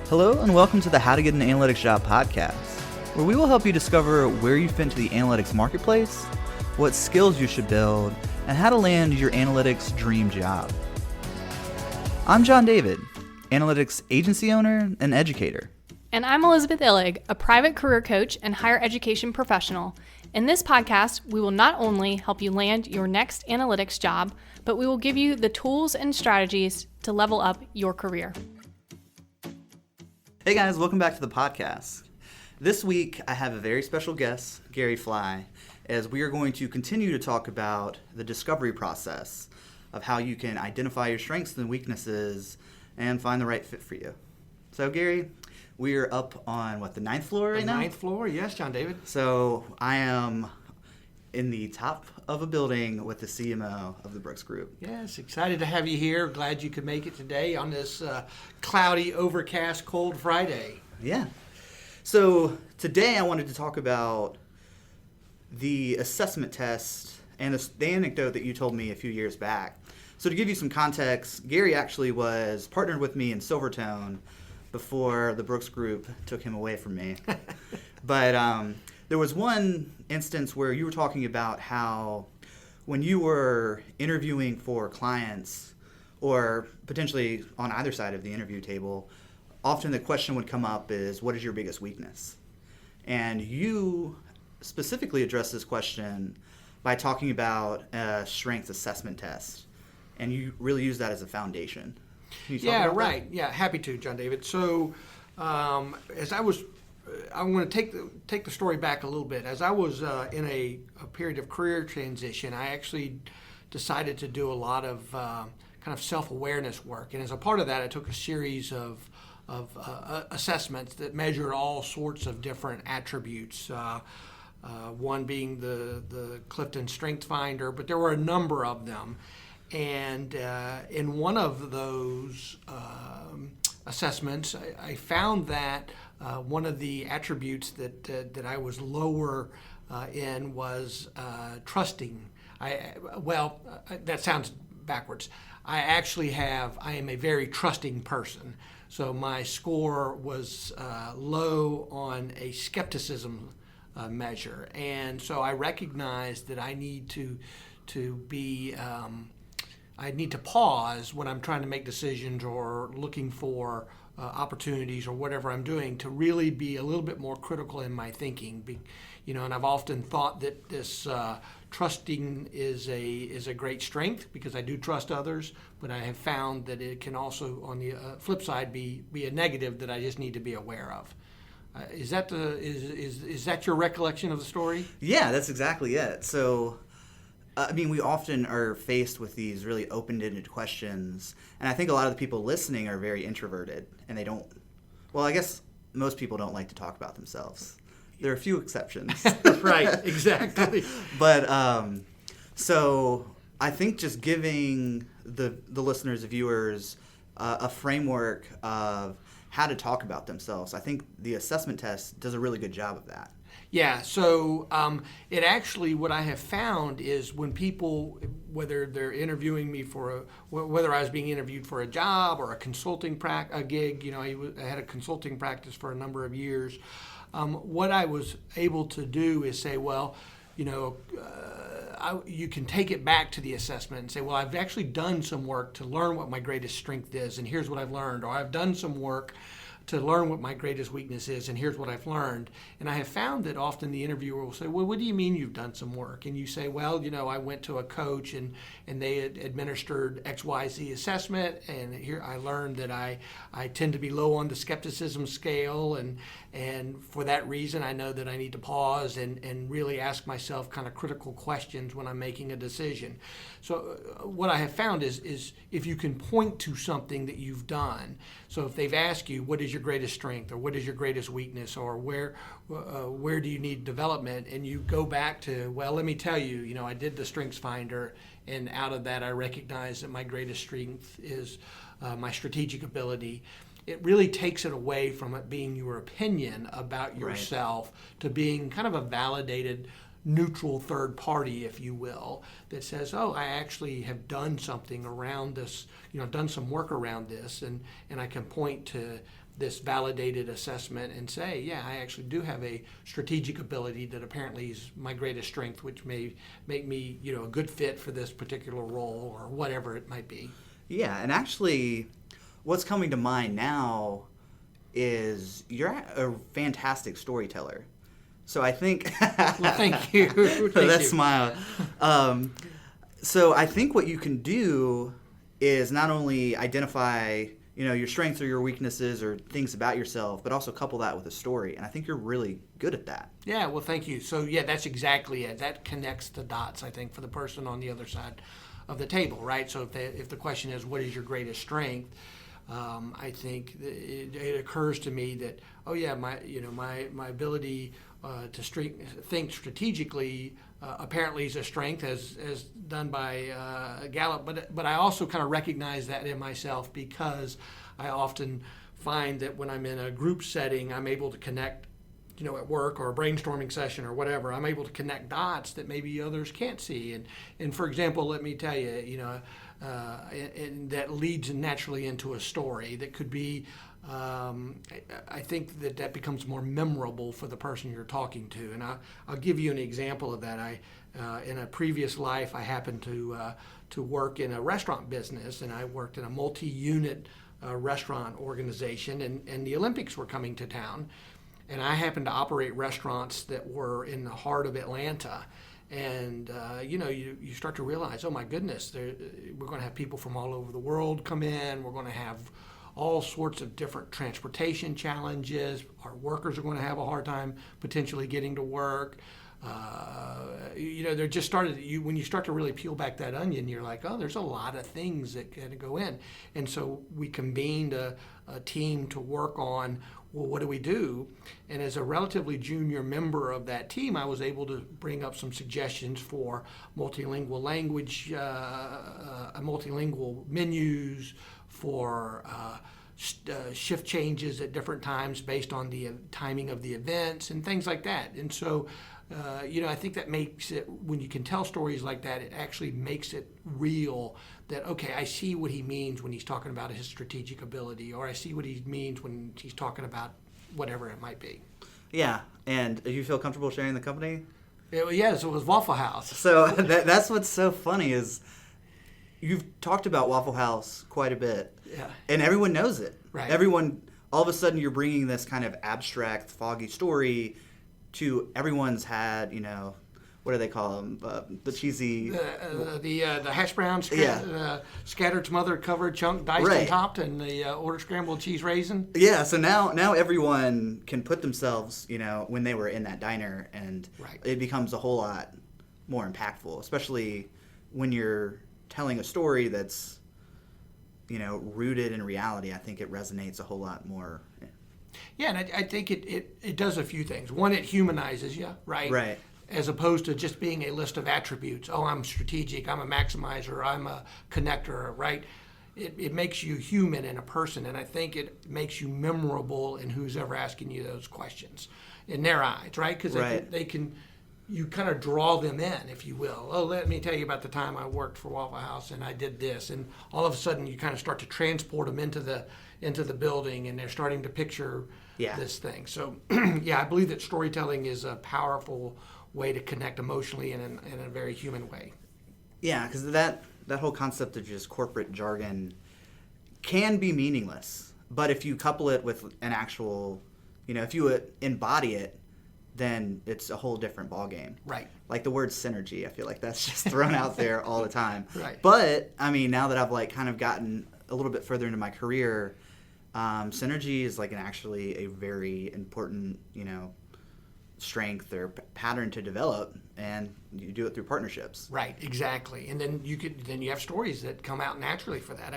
Hello and welcome to the How to Get an Analytics Job podcast, where we will help you discover where you fit into the analytics marketplace, what skills you should build, and how to land your analytics dream job. I'm John David, analytics agency owner and educator. And I'm Elizabeth Illig, a private career coach and higher education professional. In this podcast, we will not only help you land your next analytics job, but we will give you the tools and strategies to level up your career. Hey guys, welcome back to the podcast. This week, I have a very special guest, Gary Fly, as we are going to continue to talk about the discovery process of how you can identify your strengths and weaknesses and find the right fit for you. So Gary, we are up on, the 9th floor right now? The 9th floor, yes, John David. So I am in the top of a building with the CMO of the Brooks Group. Yes, excited to have you here. Glad you could make it today on this cloudy, overcast, cold Friday. Yeah. So today I wanted to talk about the assessment test and the anecdote that you told me a few years back. So to give you some context, Gary actually was partnered with me in Silvertone before the Brooks Group took him away from me. But there was one instance where you were talking about how when you were interviewing for clients or potentially on either side of the interview table, often the question would come up is, what is your biggest weakness? And you specifically addressed this question by talking about a strengths assessment test. And you really use that as a foundation. Can you talk about that? Yeah, happy to, John David. So I want to take the story back a little bit. As I was in a period of career transition, I actually decided to do a lot of kind of self-awareness work. And as a part of that, I took a series of assessments that measured all sorts of different attributes. One being the Clifton Strengths Finder, but there were a number of them. And in one of those assessments, I found that one of the attributes that I was lower in was trusting. That sounds backwards. I am a very trusting person. So my score was low on a skepticism measure. And so I recognized that I need I need to pause when I'm trying to make decisions or looking for opportunities or whatever I'm doing to really be a little bit more critical in my thinking. And I've often thought that this trusting is a great strength because I do trust others, but I have found that it can also, on the flip side, be a negative that I just need to be aware of. Is that your recollection of the story? Yeah, that's exactly it. So we often are faced with these really open-ended questions, and I think a lot of the people listening are very introverted, and I guess most people don't like to talk about themselves. There are a few exceptions. Right, exactly. But so I think just giving the listeners, the viewers, a framework of how to talk about themselves, I think the assessment test does a really good job of that. Yeah, so it actually, what I have found is when people, whether they're interviewing me whether I was being interviewed for a job or a consulting a gig, I had a consulting practice for a number of years. What I was able to do is say, you can take it back to the assessment and say, well, I've actually done some work to learn what my greatest strength is, and here's what I've learned. Or I've done some work to learn what my greatest weakness is, and here's what I've learned. And I have found that often the interviewer will say, well, what do you mean you've done some work? And you say, well, I went to a coach and they had administered XYZ assessment, and here I learned that I tend to be low on the skepticism scale, and for that reason I know that I need to pause and really ask myself kind of critical questions when I'm making a decision. So what I have found is if you can point to something that you've done, so if they've asked you, what is your greatest strength, or what is your greatest weakness, or where do you need development, and you go back to, well, let me tell you, I did the Strengths Finder, and out of that I recognize that my greatest strength is my strategic ability. It really takes it away from it being your opinion about yourself to being kind of a validated neutral third party, if you will, that says, oh, I actually have done something around this, done some work around this, and I can point to this validated assessment and say, yeah, I actually do have a strategic ability that apparently is my greatest strength, which may make me, a good fit for this particular role or whatever it might be. Yeah, and actually, what's coming to mind now is you're a fantastic storyteller. So I think... Well, thank you. For that smile. So I think what you can do is not only identify, your strengths or your weaknesses or things about yourself, but also couple that with a story. And I think you're really good at that. Yeah, well, thank you. So, yeah, that's exactly it. That connects the dots, I think, for the person on the other side of the table, right? So if the question is, what is your greatest strength? I think it occurs to me that, oh yeah, my ability to think strategically apparently is a strength, as done by Gallup. But I also kind of recognize that in myself, because I often find that when I'm in a group setting, I'm able to connect, at work or a brainstorming session or whatever, I'm able to connect dots that maybe others can't see. And for example, let me tell you, and that leads naturally into a story that could be, I think that becomes more memorable for the person you're talking to. And I'll give you an example of that. In a previous life, I happened to work in a restaurant business, and I worked in a multi-unit restaurant organization, and the Olympics were coming to town. And I happened to operate restaurants that were in the heart of Atlanta. And, you start to realize, oh, my goodness, we're going to have people from all over the world come in. We're going to have all sorts of different transportation challenges. Our workers are going to have a hard time potentially getting to work. They're just when you start to really peel back that onion, you're like, oh, there's a lot of things that can go in. And so we convened a team to work on, well, what do we do? And as a relatively junior member of that team, I was able to bring up some suggestions for multilingual language, multilingual menus, for shift changes at different times based on the timing of the events and things like that. And so, I think that makes it, when you can tell stories like that, it actually makes it real that, okay, I see what he means when he's talking about his strategic ability, or I see what he means when he's talking about whatever it might be. Yeah, and do you feel comfortable sharing the company? Yes, it was Waffle House. So that's what's so funny is you've talked about Waffle House quite a bit. Yeah. And everyone knows it. Right. Everyone, all of a sudden you're bringing this kind of abstract, foggy story to everyone's had, what do they call them? The cheesy... The hash browns, scattered, smothered, covered, chunked, diced, right, and topped, and the order scrambled cheese raisin. Yeah, so now everyone can put themselves, when they were in that diner, and right, it becomes a whole lot more impactful, especially when you're telling a story that's, rooted in reality. I think it resonates a whole lot more. Yeah, and I think it does a few things. One, it humanizes you, right? Right. As opposed to just being a list of attributes. Oh, I'm strategic, I'm a maximizer, I'm a connector, right? It makes you human in a person, and I think it makes you memorable in who's ever asking you those questions in their eyes, right? Because you kind of draw them in, if you will. Oh, let me tell you about the time I worked for Waffle House and I did this, and all of a sudden you kind of start to transport them into the building, and they're starting to picture this thing. So, I believe that storytelling is a powerful way to connect emotionally in a very human way. Yeah, because that whole concept of just corporate jargon can be meaningless, but if you couple it with an actual, if you embody it, then it's a whole different ballgame. Right. Like the word synergy, I feel like that's just thrown out there all the time. Right. But, now that I've kind of gotten a little bit further into my career, synergy is actually a very important, strength or pattern to develop, and you do it through partnerships. Right, exactly. And then you have stories that come out naturally for that.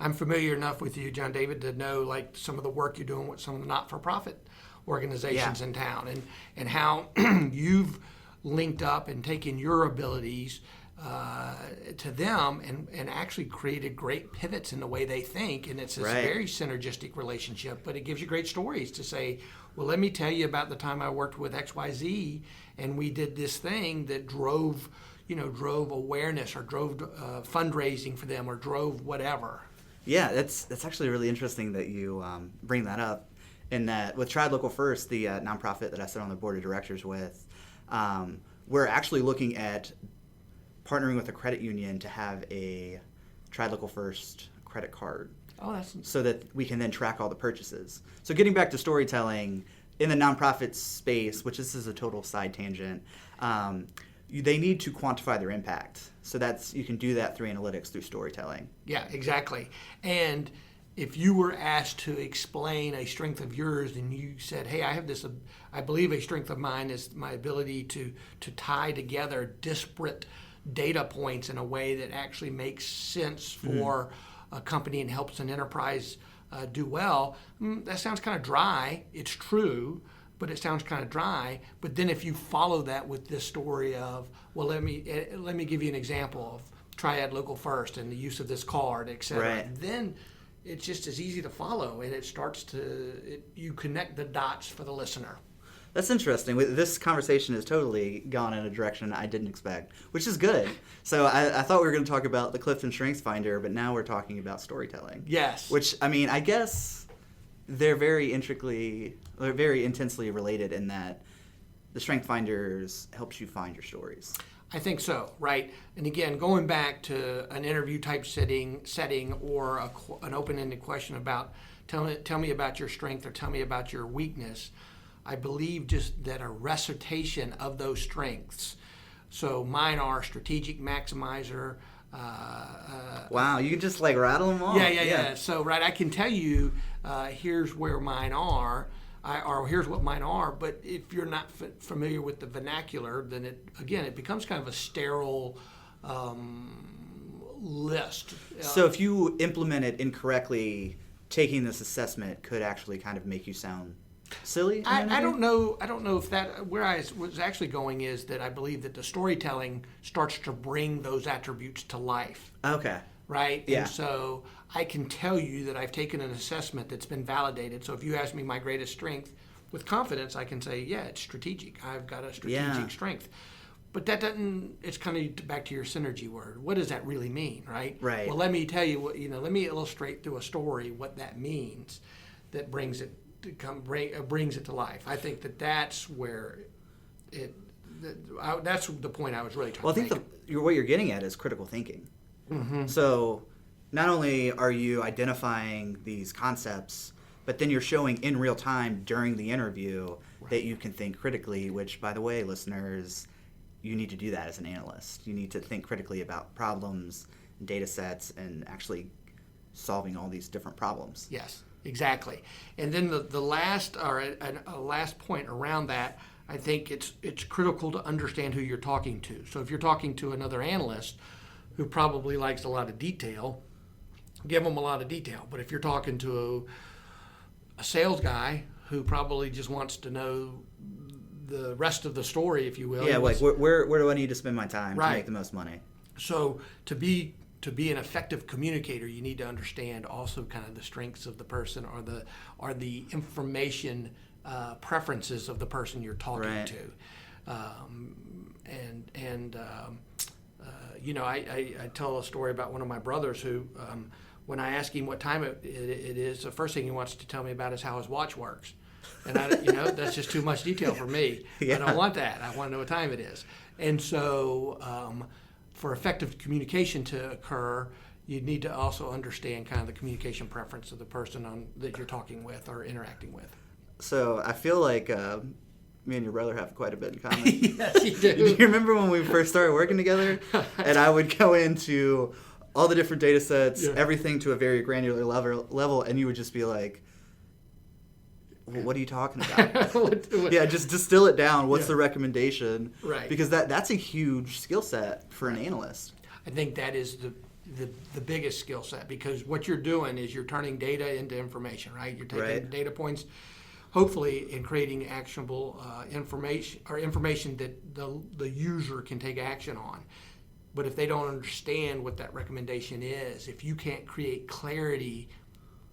I'm familiar enough with you, John David, to know some of the work you're doing with some of the not-for-profit organizations in town, and how you've linked up and taken your abilities to them and actually created great pivots in the way they think. And it's this very synergistic relationship, but it gives you great stories to say, well, let me tell you about the time I worked with XYZ and we did this thing that drove awareness or drove fundraising for them or drove whatever. Yeah, that's actually really interesting that you bring that up. In that with Tried Local First, the nonprofit that I sit on the board of directors with, we're actually looking at partnering with a credit union to have a Tried Local First credit card. Oh, that's so that we can then track all the purchases. So getting back to storytelling, in the nonprofit space, which this is a total side tangent, they need to quantify their impact. So you can do that through analytics, through storytelling. Yeah, exactly. And if you were asked to explain a strength of yours and you said, hey, I have this, I believe a strength of mine is my ability to tie together disparate data points in a way that actually makes sense for a company and helps an enterprise do well, that sounds kind of dry. It's true, but it sounds kind of dry. But then if you follow that with this story of, well, let me give you an example of Triad Local First and the use of this card, et cetera, then it's just as easy to follow, and it starts to, you connect the dots for the listener. That's interesting. This conversation has totally gone in a direction I didn't expect, which is good. So I thought we were going to talk about the Clifton Strengths Finder, but now we're talking about storytelling. Yes. Which, I mean, I guess they're very intensely related in that the Strength Finders helps you find your stories. I think so, right? And again, going back to an interview type setting or an open-ended question about tell me about your strength or tell me about your weakness, I believe just that a recitation of those strengths. So mine are strategic maximizer. Wow, you can just like rattle them off. Yeah. So I can tell you here's where mine are. Or here's what mine are, but if you're not familiar with the vernacular, then it becomes kind of a sterile list. So if you implement it incorrectly, taking this assessment could actually kind of make you sound silly. I don't know if that, where I was actually going is that I believe that the storytelling starts to bring those attributes to life. Okay. Right? Yeah. And so I can tell you that I've taken an assessment that's been validated. So if you ask me my greatest strength, with confidence, I can say, yeah, it's strategic. I've got a strategic strength. But that doesn't, it's kind of back to your synergy word. What does that really mean, right? Right. Well, let me tell you let me illustrate through a story what that means that brings it to life. I think that's where that's the point I was really trying to make. Well, I think what you're getting at is critical thinking. Mm-hmm. So not only are you identifying these concepts, but then you're showing in real time during the interview that you can think critically, which, by the way, listeners, you need to do that as an analyst. You need to think critically about problems, data sets, and actually solving all these different problems. Yes, exactly. And then the last, or a last point around that, I think it's critical to understand who you're talking to. So if you're talking to another analyst who probably likes a lot of detail, give them a lot of detail. But if you're talking to a sales guy who probably just wants to know the rest of the story, if you will. Yeah, like where do I need to spend my time to make the most money? So to be an effective communicator, you need to understand also kind of the strengths of the person or the information preferences of the person you're talking to. I tell a story about one of my brothers who, when I ask him what time it is, the first thing he wants to tell me about is how his watch works. And that's just too much detail for me. Yeah. I don't want that. I want to know what time it is. And so for effective communication to occur, you need to also understand kind of the communication preference of the person that you're talking with or interacting with. So I feel like me and your brother have quite a bit in common. Yes, you do. Do you remember when we first started working together? And I would go into all the different data sets, everything to a very granular level, and you would just be like, what are you talking about? Yeah, just distill it down. What's the recommendation? Right. Because that's a huge skill set for an analyst. I think that is the biggest skill set, because what you're doing is you're turning data into information, right? You're taking data points, hopefully, and creating actionable information or information that the user can take action on. But if they don't understand what that recommendation is, if you can't create clarity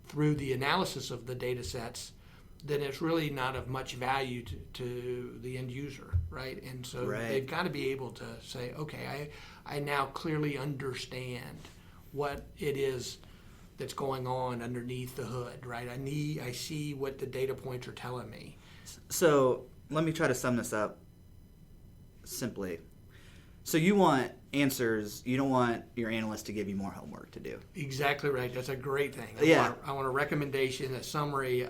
through the analysis of the data sets, then it's really not of much value to the end user, right? And so they've got to be able to say, okay, I now clearly understand what it is that's going on underneath the hood, right? I see what the data points are telling me. So let me try to sum this up simply. So you want answers. You don't want your analyst to give you more homework to do. Exactly right. That's a great thing. I want a recommendation, a summary.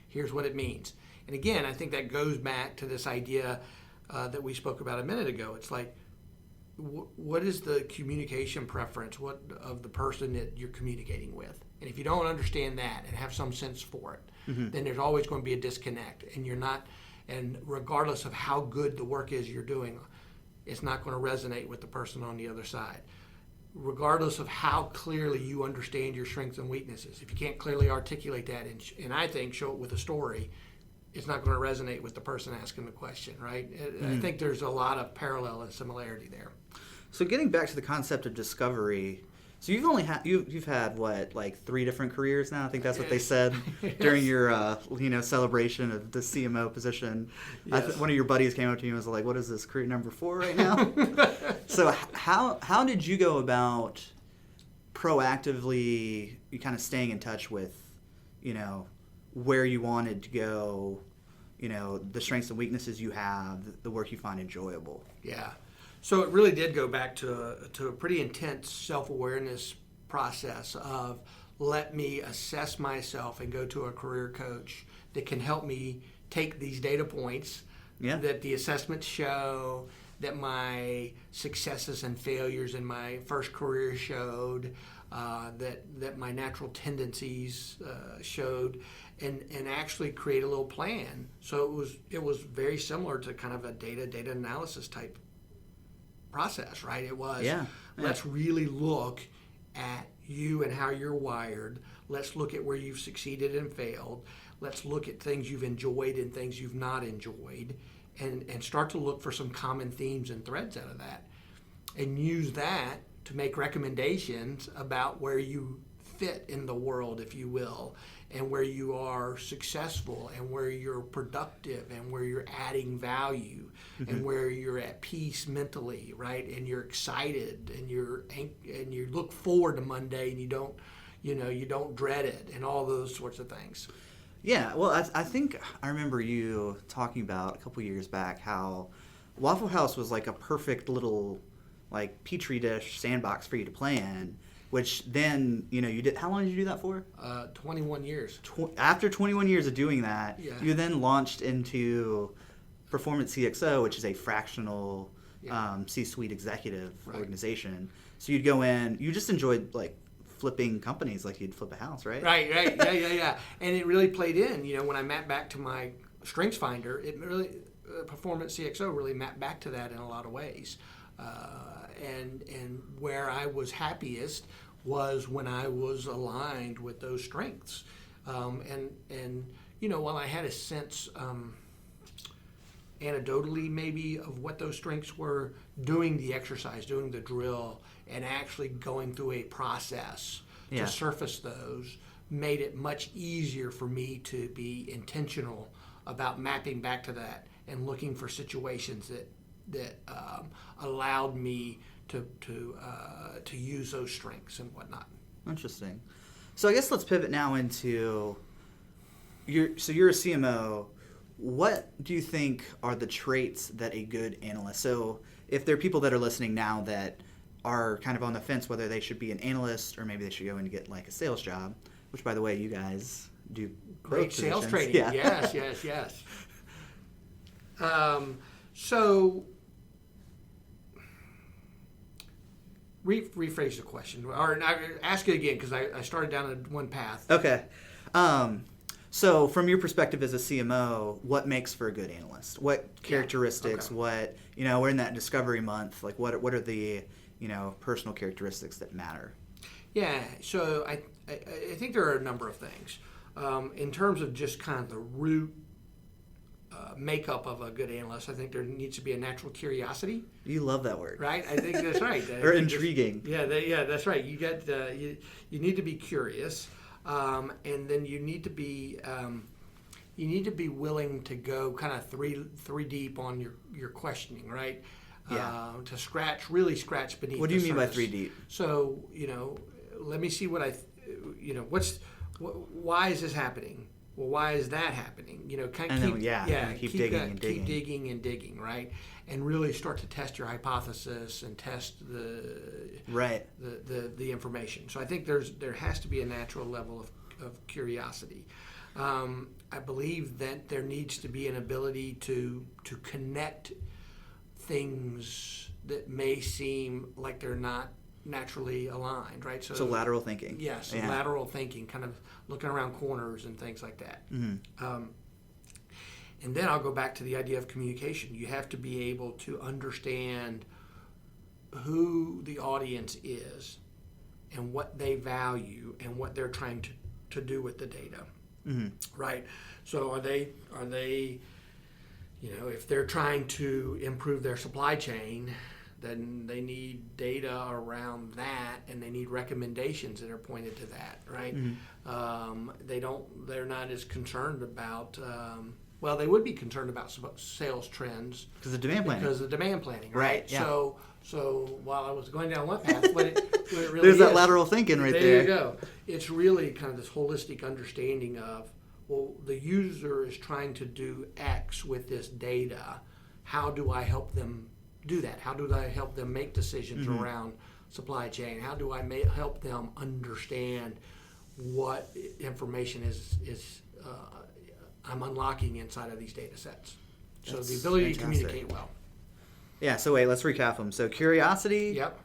Here's what it means. And again, I think that goes back to this idea that we spoke about a minute ago. It's like, what is the communication preference of the person that you're communicating with? And if you don't understand that and have some sense for it, then there's always going to be a disconnect. And regardless of how good the work is you're doing, it's not going to resonate with the person on the other side. Regardless of how clearly you understand your strengths and weaknesses, if you can't clearly articulate that and I think show it with a story, it's not going to resonate with the person asking the question, right? I think there's a lot of parallel and similarity there. So getting back to the concept of discovery, so you've had what, like 3 different careers now? I think that's what they said during your celebration of the CMO position. Yes. One of your buddies came up to you and was like, "What is this, career number 4 right now?" So how did you go about proactively kind of staying in touch with, where you wanted to go, the strengths and weaknesses you have, the work you find enjoyable? Yeah. So it really did go back to a pretty intense self-awareness process of let me assess myself and go to a career coach that can help me take these data points that the assessments show, that my successes and failures in my first career showed, that my natural tendencies showed, and actually create a little plan. So it was very similar to kind of a data analysis type process, right? It was, let's really look at you and how you're wired. Let's look at where you've succeeded and failed. Let's look at things you've enjoyed and things you've not enjoyed, and start to look for some common themes and threads out of that, and use that to make recommendations about where you fit in the world, if you will, and where you are successful and where you're productive and where you're adding value and where you're at peace mentally, right? And you're excited and you look forward to Monday and you don't dread it, and all those sorts of things. Yeah, well, I think I remember you talking about a couple years back how Waffle House was like a perfect little like petri dish sandbox for you to play in, which then, you did. How long did you do that for? 21 years. After 21 years of doing that, Yeah. you then launched into Performance CXO, which is a fractional C-suite executive organization. So you'd go in, you just enjoyed like flipping companies like you'd flip a house, right? Right. Yeah. And it really played in, when I mapped back to my Strengths Finder, it really, Performance CXO really mapped back to that in a lot of ways. And where I was happiest was when I was aligned with those strengths. And while I had a sense anecdotally maybe of what those strengths were, doing the exercise, doing the drill, and actually going through a process to surface those made it much easier for me to be intentional about mapping back to that and looking for situations that allowed me to use those strengths and whatnot. Interesting. So I guess let's pivot now into you're a CMO. What do you think are the traits that a good analyst? So if there are people that are listening now that are kind of on the fence whether they should be an analyst or maybe they should go in and get like a sales job, which by the way you guys do great sales training. Yeah. Yes. So rephrase the question, or ask it again, because I started down one path. Okay. So from your perspective as a CMO, what makes for a good analyst? What characteristics, what, we're in that discovery month, like what are the, personal characteristics that matter? Yeah, so I think there are a number of things. In terms of just kind of the root makeup of a good analyst. I think there needs to be a natural curiosity. You love that word, right? I think that's right. or intriguing. That's right. You got you need to be curious, and then you need to be willing to go kind of three deep on your questioning, right? Yeah. To really scratch beneath. What do you mean by surface. 3 deep? So let me see why is this happening? Well, why is that happening? Keep digging and digging, right? And really start to test your hypothesis and test the information. So I think there has to be a natural level of curiosity. I believe that there needs to be an ability to connect things that may seem like they're not naturally aligned, right? So lateral thinking. Yes, lateral thinking, kind of looking around corners and things like that. Mm-hmm. And then I'll go back to the idea of communication. You have to be able to understand who the audience is and what they value and what they're trying to do with the data, right? So are they if they're trying to improve their supply chain, then they need data around that, and they need recommendations that are pointed to that, right? Mm-hmm. They're not as concerned about. They would be concerned about sales trends because of demand planning, right? Right. Yeah. So while I was going down one path, what it really there's that lateral thinking right there. There you go. It's really kind of this holistic understanding of, well, the user is trying to do X with this data. How do I help them do that? How do I help them make decisions around supply chain? How do I help them understand what information is I'm unlocking inside of these data sets? So That's the ability fantastic. to communicate well. Yeah, so wait, let's recap them. So curiosity, Yep.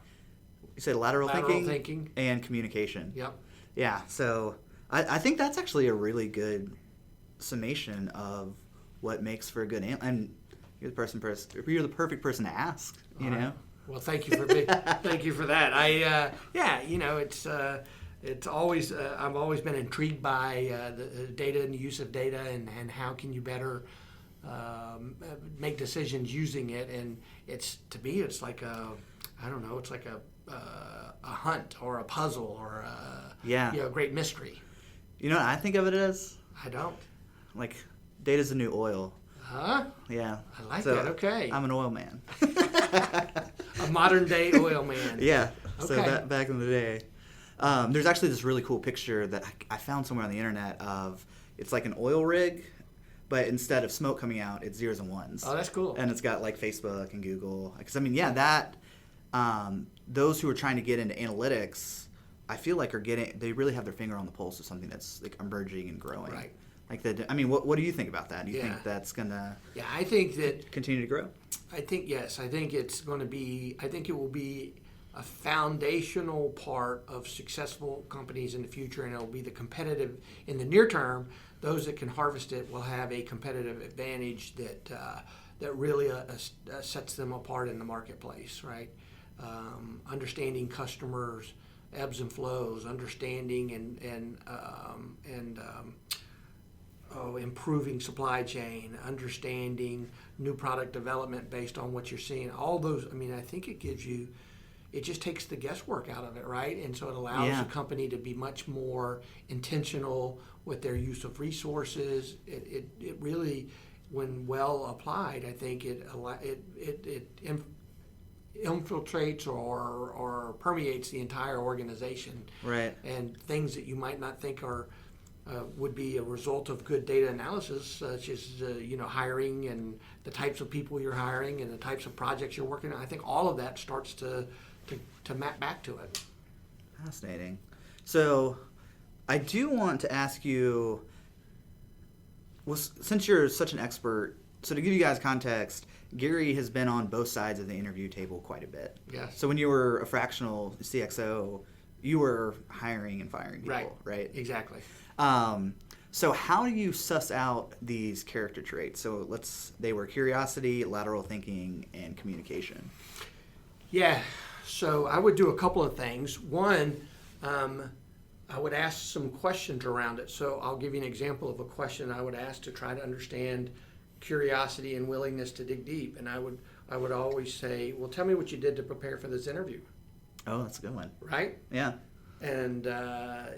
You said lateral thinking, and communication. Yep. Yeah, so I think that's actually a really good summation of what makes for a good and you're the perfect person to ask, you know? Right. Well, thank you for that. It's always I've always been intrigued by the data and the use of data and how can you better make decisions using it. And to me it's like a hunt or a puzzle or a great mystery. You know what I think of it as? I don't. Like data's the new oil. Huh? Yeah. I like that. Okay. I'm an oil man. A modern day oil man. Yeah. Okay. So back in the day. There's actually this really cool picture that I found somewhere on the internet of, it's like an oil rig, but instead of smoke coming out, it's zeros and ones. Oh, that's cool. And it's got like Facebook and Google. Because those who are trying to get into analytics, I feel like they really have their finger on the pulse of something that's like emerging and growing. Right. What do you think about that? Do you think that's gonna? Yeah, I think that continue to grow. I think yes. I think it's going to be. I think it will be a foundational part of successful companies in the future, and it will be the competitive in the near term. Those that can harvest it will have a competitive advantage that really sets them apart in the marketplace. Right, understanding customers' ebbs and flows, understanding and improving supply chain, understanding new product development based on what you're seeing. All those, I think it just takes the guesswork out of it, right? And so it allows a company to be much more intentional with their use of resources. It really, when well applied, I think it infiltrates or permeates the entire organization. Right. And things that you might not think would be a result of good data analysis, such as hiring and the types of people you're hiring and the types of projects you're working on. I think all of that starts to map back to it. Fascinating. So I do want to ask you, since you're such an expert, so to give you guys context, Gary has been on both sides of the interview table quite a bit. Yes. So when you were a fractional CXO, you were hiring and firing people, right? Exactly. So how do you suss out these character traits? So they were curiosity, lateral thinking, and communication. Yeah. So I would do a couple of things. One, I would ask some questions around it. So I'll give you an example of a question I would ask to try to understand curiosity and willingness to dig deep. And I would always say, well, tell me what you did to prepare for this interview. Oh, that's a good one. Right? Yeah. And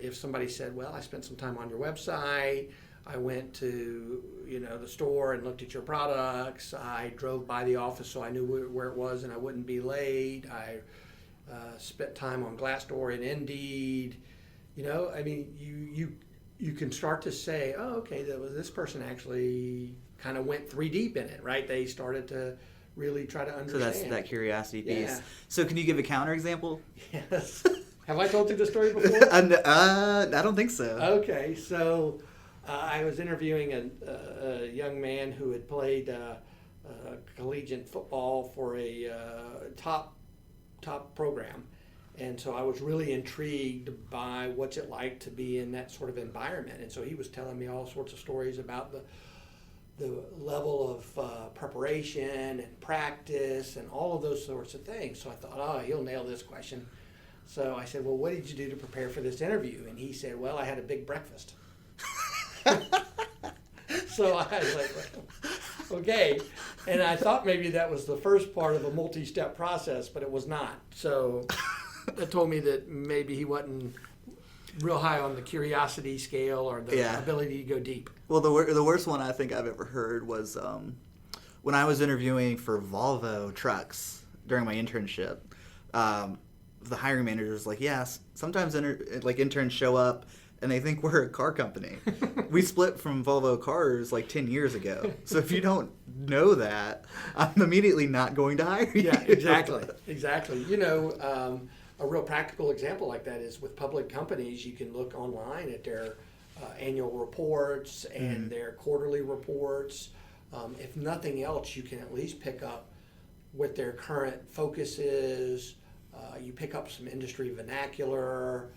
if somebody said, well, I spent some time on your website, I went to the store and looked at your products, I drove by the office so I knew where it was and I wouldn't be late, I spent time on Glassdoor and Indeed, I mean, you can start to say, oh, okay, this person actually kind of went 3 deep in it, right? They started to really try to understand. So that's that curiosity piece. Yeah. So can you give a counterexample? Yes. Have I told you the story before? I don't think so. Okay, so I was interviewing a young man who had played collegiate football for a top program. And so I was really intrigued by what's it like to be in that sort of environment. And so he was telling me all sorts of stories about the level of preparation and practice and all of those sorts of things. So I thought, oh, he'll nail this question. So I said, well, what did you do to prepare for this interview? And he said, well, I had a big breakfast. So I was like, okay. And I thought maybe that was the first part of a multi-step process, but it was not. So that told me that maybe he wasn't real high on the curiosity scale or the ability to go deep. Well, the worst one I think I've ever heard was when I was interviewing for Volvo trucks during my internship. The hiring manager was like, yes, sometimes interns show up and they think we're a car company. We split from Volvo Cars like 10 years ago. So if you don't know that, I'm immediately not going to hire you. Yeah, exactly. A real practical example like that is with public companies. You can look online at their annual reports and their quarterly reports. If nothing else, you can at least pick up what their current focus is. You pick up some industry vernacular,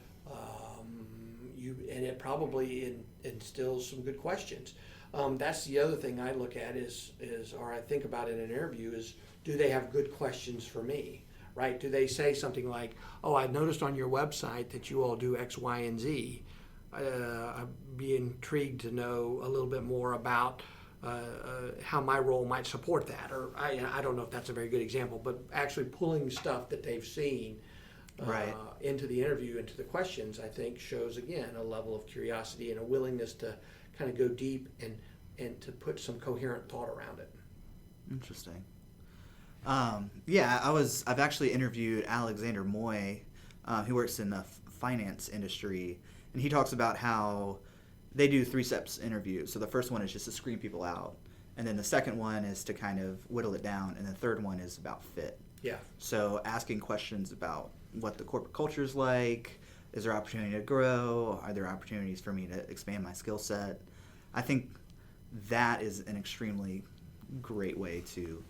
and it probably instills some good questions. That's the other thing I look at or I think about in an interview is, do they have good questions for me, right? Do they say something like, oh, I noticed on your website that you all do X, Y, and Z. I'd be intrigued to know a little bit more about how my role might support that. Or I don't know if that's a very good example, but actually pulling stuff that they've seen into the interview, into the questions, I think shows, again, a level of curiosity and a willingness to kind of go deep and to put some coherent thought around it. Interesting. I've actually interviewed Alexander Moy, who works in the finance industry, and he talks about how they do 3 steps interview. So the first one is just to screen people out. And then the second one is to kind of whittle it down. And the third one is about fit. Yeah. So asking questions about what the corporate culture is like. Is there opportunity to grow? Are there opportunities for me to expand my skill set? I think that is an extremely great way to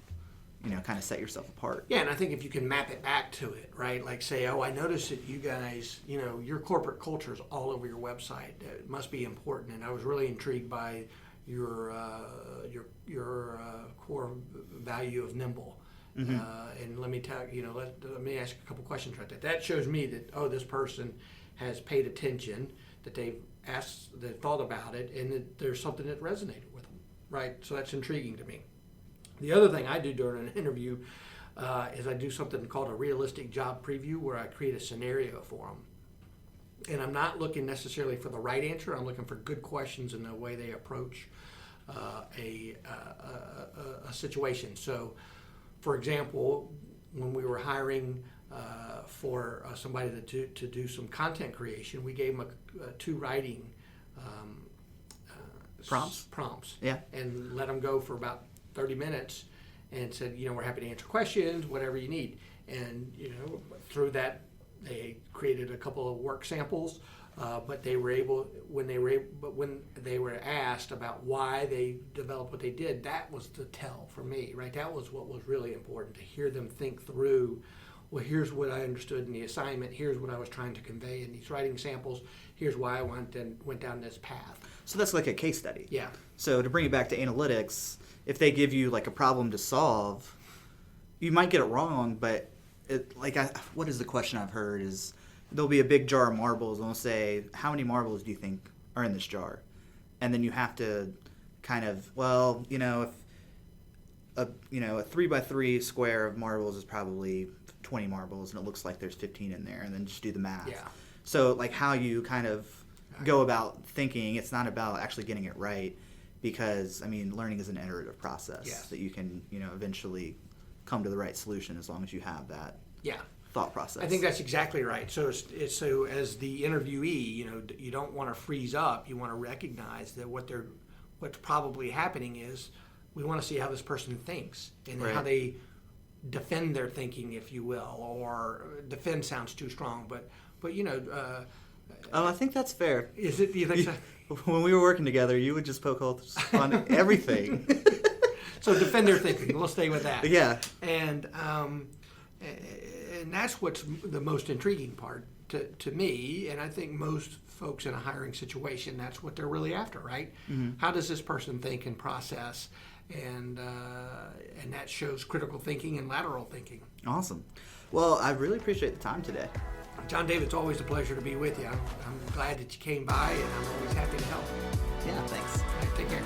kind of set yourself apart. Yeah, and I think if you can map it back to it, right? Like say, oh, I noticed that you guys, your corporate culture is all over your website. It must be important, and I was really intrigued by your core value of nimble. Mm-hmm. And let me let me ask a couple questions right there. That shows me that this person has paid attention, that they've thought about it, and that there's something that resonated with them, right? So that's intriguing to me. The other thing I do during an interview is I do something called a realistic job preview, where I create a scenario for them. And I'm not looking necessarily for the right answer. I'm looking for good questions in the way they approach a situation. So, for example, when we were hiring for somebody to do some content creation, we gave them 2 writing prompts. Yeah. And let them go for about 30 minutes and said, we're happy to answer questions, whatever you need. And, through that, they created a couple of work samples, but when they were asked about why they developed what they did, that was the tell for me, right? That was what was really important, to hear them think through, well, here's what I understood in the assignment, here's what I was trying to convey in these writing samples, here's why I went down this path. So that's like a case study. Yeah. So to bring it back to analytics, if they give you like a problem to solve, you might get it wrong, but what is the question I've heard is there'll be a big jar of marbles and they'll say, how many marbles do you think are in this jar? And then you have to kind of, a 3x3 square of marbles is probably 20 marbles, and it looks like there's 15 in there, and then just do the math. Yeah. So like how you kind of go about thinking, it's not about actually getting it right, because I mean learning is an iterative process that you can eventually come to the right solution as long as you have that thought process. I think that's exactly right. So so as the interviewee, you don't want to freeze up. You want to recognize that what's probably happening is we want to see how this person thinks and how they defend their thinking, if you will, or defend sounds too strong, but I think that's fair. Is it? Do you think so? When we were working together, you would just poke holes on everything. So defend their thinking. We'll stay with that. Yeah. And that's what's the most intriguing part to me, and I think most folks in a hiring situation, that's what they're really after, right? Mm-hmm. How does this person think and process? And that shows critical thinking and lateral thinking. Awesome. Well, I really appreciate the time today. John David, it's always a pleasure to be with you. I'm glad that you came by, and I'm always happy to help. Yeah, thanks. All right, take care.